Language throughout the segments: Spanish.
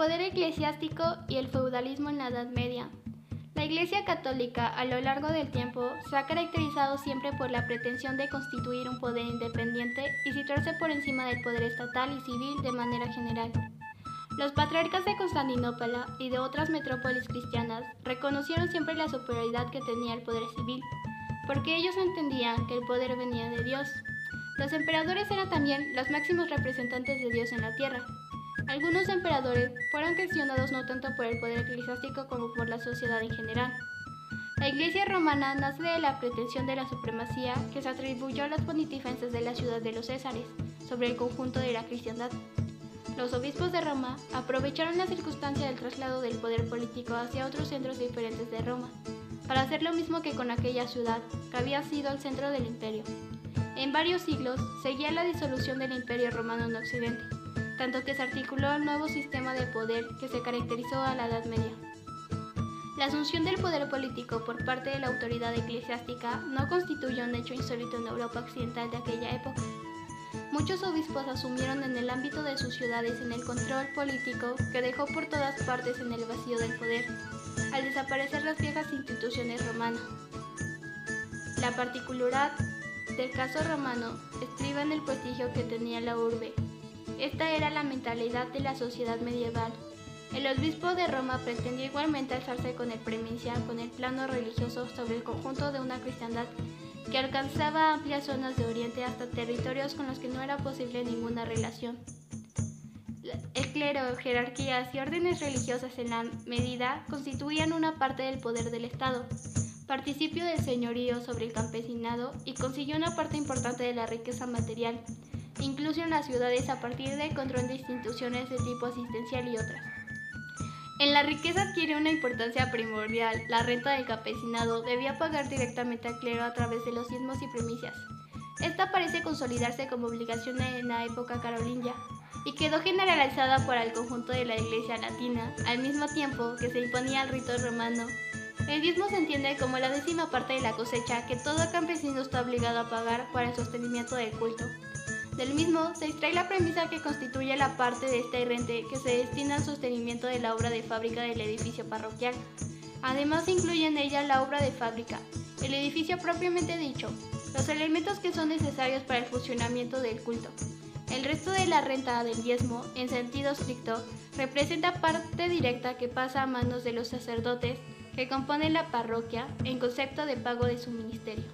poder eclesiástico y el feudalismo en la Edad Media. La Iglesia Católica, a lo largo del tiempo, se ha caracterizado siempre por la pretensión de constituir un poder independiente y situarse por encima del poder estatal y civil de manera general. Los patriarcas de Constantinopla y de otras metrópolis cristianas reconocieron siempre la superioridad que tenía el poder civil, porque ellos entendían que el poder venía de Dios. Los emperadores eran también los máximos representantes de Dios en la tierra. Algunos emperadores fueron cuestionados no tanto por el poder eclesiástico como por la sociedad en general. La Iglesia romana nace de la pretensión de la supremacía que se atribuyó a los pontífices de la ciudad de los Césares sobre el conjunto de la cristiandad. Los obispos de Roma aprovecharon la circunstancia del traslado del poder político hacia otros centros diferentes de Roma, para hacer lo mismo que con aquella ciudad, que había sido el centro del imperio. En varios siglos seguía la disolución del imperio romano en Occidente, tanto que se articuló el nuevo sistema de poder que se caracterizó a la Edad Media. La asunción del poder político por parte de la autoridad eclesiástica no constituye un hecho insólito en Europa occidental de aquella época. Muchos obispos asumieron en el ámbito de sus ciudades en el control político que dejó por todas partes en el vacío del poder, al desaparecer las viejas instituciones romanas. La particularidad del caso romano estriba en el prestigio que tenía la urbe. Esta era la mentalidad de la sociedad medieval. El obispo de Roma pretendía igualmente alzarse con el preeminencia con el plano religioso sobre el conjunto de una cristiandad que alcanzaba amplias zonas de Oriente hasta territorios con los que no era posible ninguna relación. El clero, jerarquías y órdenes religiosas en la medida constituían una parte del poder del Estado, participio del señorío sobre el campesinado y consiguió una parte importante de la riqueza material, incluso en las ciudades a partir del control de instituciones de tipo asistencial y otras. En la riqueza adquiere una importancia primordial. La renta del campesinado debía pagar directamente al clero a través de los diezmos y primicias. Esta parece consolidarse como obligación en la época carolingia y quedó generalizada para el conjunto de la Iglesia latina, al mismo tiempo que se imponía el rito romano. El diezmo se entiende como la 10ª parte de la cosecha que todo campesino está obligado a pagar para el sostenimiento del culto. Del mismo se extrae la premisa que constituye la parte de esta rente que se destina al sostenimiento de la obra de fábrica del edificio parroquial. Además se incluye en ella la obra de fábrica, el edificio propiamente dicho, los elementos que son necesarios para el funcionamiento del culto. El resto de la renta del diezmo, en sentido estricto, representa parte directa que pasa a manos de los sacerdotes que componen la parroquia en concepto de pago de su ministerio.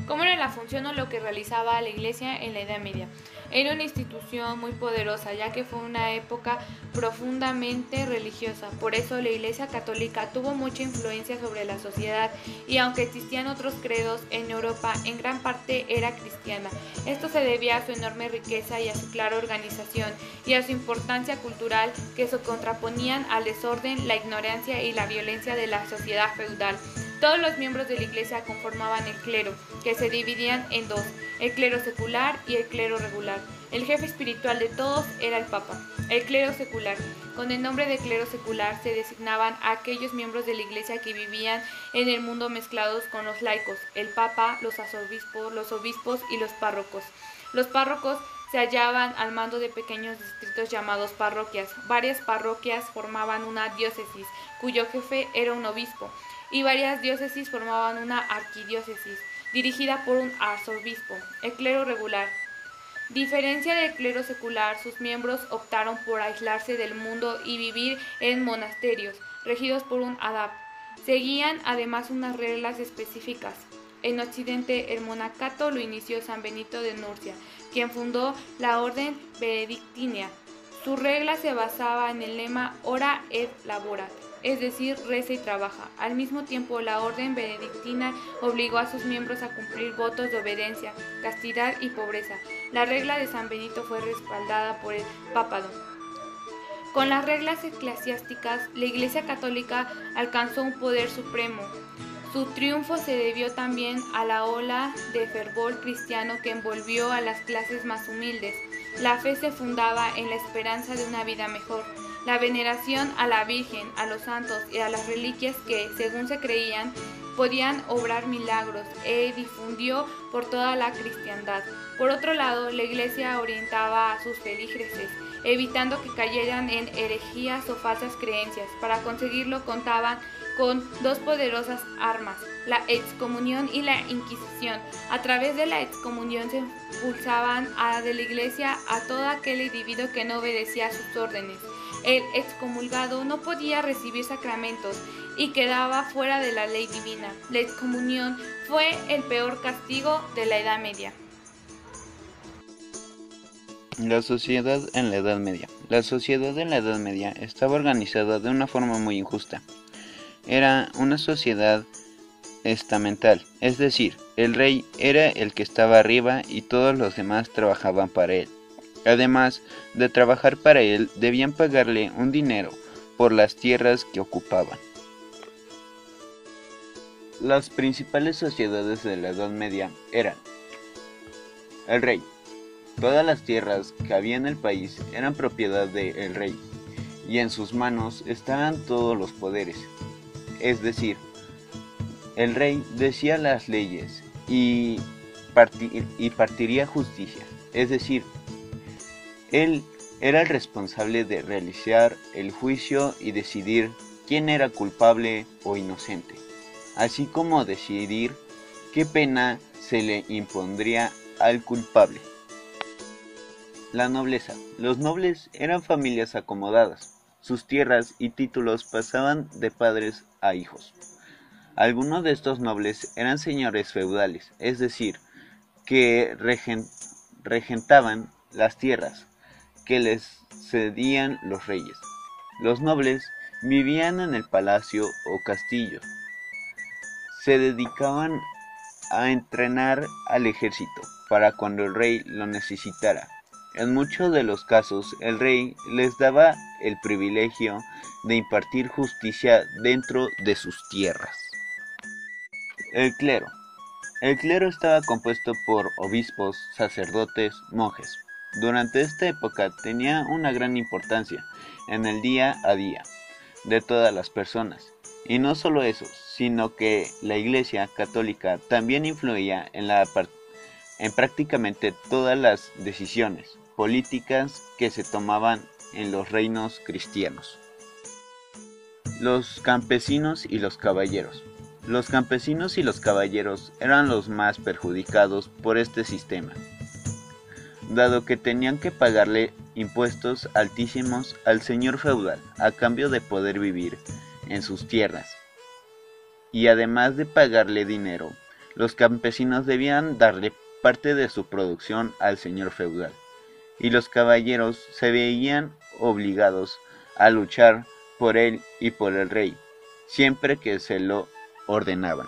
¿Cómo era la función o lo que realizaba la Iglesia en la Edad Media? Era una institución muy poderosa, ya que fue una época profundamente religiosa. Por eso la Iglesia Católica tuvo mucha influencia sobre la sociedad y aunque existían otros credos en Europa, en gran parte era cristiana. Esto se debía a su enorme riqueza y a su clara organización y a su importancia cultural que se contraponían al desorden, la ignorancia y la violencia de la sociedad feudal. Todos los miembros de la Iglesia conformaban el clero, que se dividían en dos, el clero secular y el clero regular. El jefe espiritual de todos era el Papa. El clero secular. Con el nombre de clero secular se designaban a aquellos miembros de la Iglesia que vivían en el mundo mezclados con los laicos, el Papa, los arzobispos, los obispos y los párrocos. Los párrocos se hallaban al mando de pequeños distritos llamados parroquias. Varias parroquias formaban una diócesis, cuyo jefe era un obispo, y varias diócesis formaban una arquidiócesis, dirigida por un arzobispo. El clero regular. Diferencia del clero secular, sus miembros optaron por aislarse del mundo y vivir en monasterios, regidos por un abad. Seguían además unas reglas específicas. En Occidente, el monacato lo inició San Benito de Nursia, quien fundó la orden benedictina. Su regla se basaba en el lema Ora et Labora, es decir, reza y trabaja. Al mismo tiempo, la orden benedictina obligó a sus miembros a cumplir votos de obediencia, castidad y pobreza. La regla de San Benito fue respaldada por el papado. Con las reglas eclesiásticas, la Iglesia Católica alcanzó un poder supremo. Su triunfo se debió también a la ola de fervor cristiano que envolvió a las clases más humildes. La fe se fundaba en la esperanza de una vida mejor. la veneración a la Virgen, a los santos y a las reliquias que, según se creían, podían obrar milagros, e difundió por toda la cristiandad. Por otro lado, la Iglesia orientaba a sus feligreses, evitando que cayeran en herejías o falsas creencias. Para conseguirlo contaban con dos poderosas armas, la excomunión y la Inquisición. A través de la excomunión se expulsaban de la Iglesia a todo aquel individuo que no obedecía a sus órdenes. El excomulgado no podía recibir sacramentos y quedaba fuera de la ley divina. La excomunión fue el peor castigo de la Edad Media. La sociedad en la Edad Media. La sociedad en la Edad Media estaba organizada de una forma muy injusta. Era una sociedad estamental, es decir, el rey era el que estaba arriba y todos los demás trabajaban para él. Además de trabajar para él, debían pagarle un dinero por las tierras que ocupaban. Las principales sociedades de la Edad Media eran el rey. Todas las tierras que había en el país eran propiedad del rey, y en sus manos estaban todos los poderes. Es decir, el rey decía las leyes y partiría justicia. Es decir, él era el responsable de realizar el juicio y decidir quién era culpable o inocente, así como decidir qué pena se le impondría al culpable. La nobleza. Los nobles eran familias acomodadas. Sus tierras y títulos pasaban de padres a hijos. Algunos de estos nobles eran señores feudales, es decir, que regentaban las tierras que les cedían los reyes. Los nobles vivían en el palacio o castillo. Se dedicaban a entrenar al ejército para cuando el rey lo necesitara. En muchos de los casos, el rey les daba el privilegio de impartir justicia dentro de sus tierras. El clero. El clero estaba compuesto por obispos, sacerdotes, monjes. Durante esta época tenía una gran importancia en el día a día de todas las personas. Y no solo eso, sino que la Iglesia católica también influía en prácticamente todas las decisiones políticas que se tomaban en los reinos cristianos. Los campesinos y los caballeros. Los campesinos y los caballeros eran los más perjudicados por este sistema, dado que tenían que pagarle impuestos altísimos al señor feudal a cambio de poder vivir en sus tierras. Y además de pagarle dinero, los campesinos debían darle parte de su producción al señor feudal, y los caballeros se veían obligados a luchar por él y por el rey, siempre que se lo ordenaban.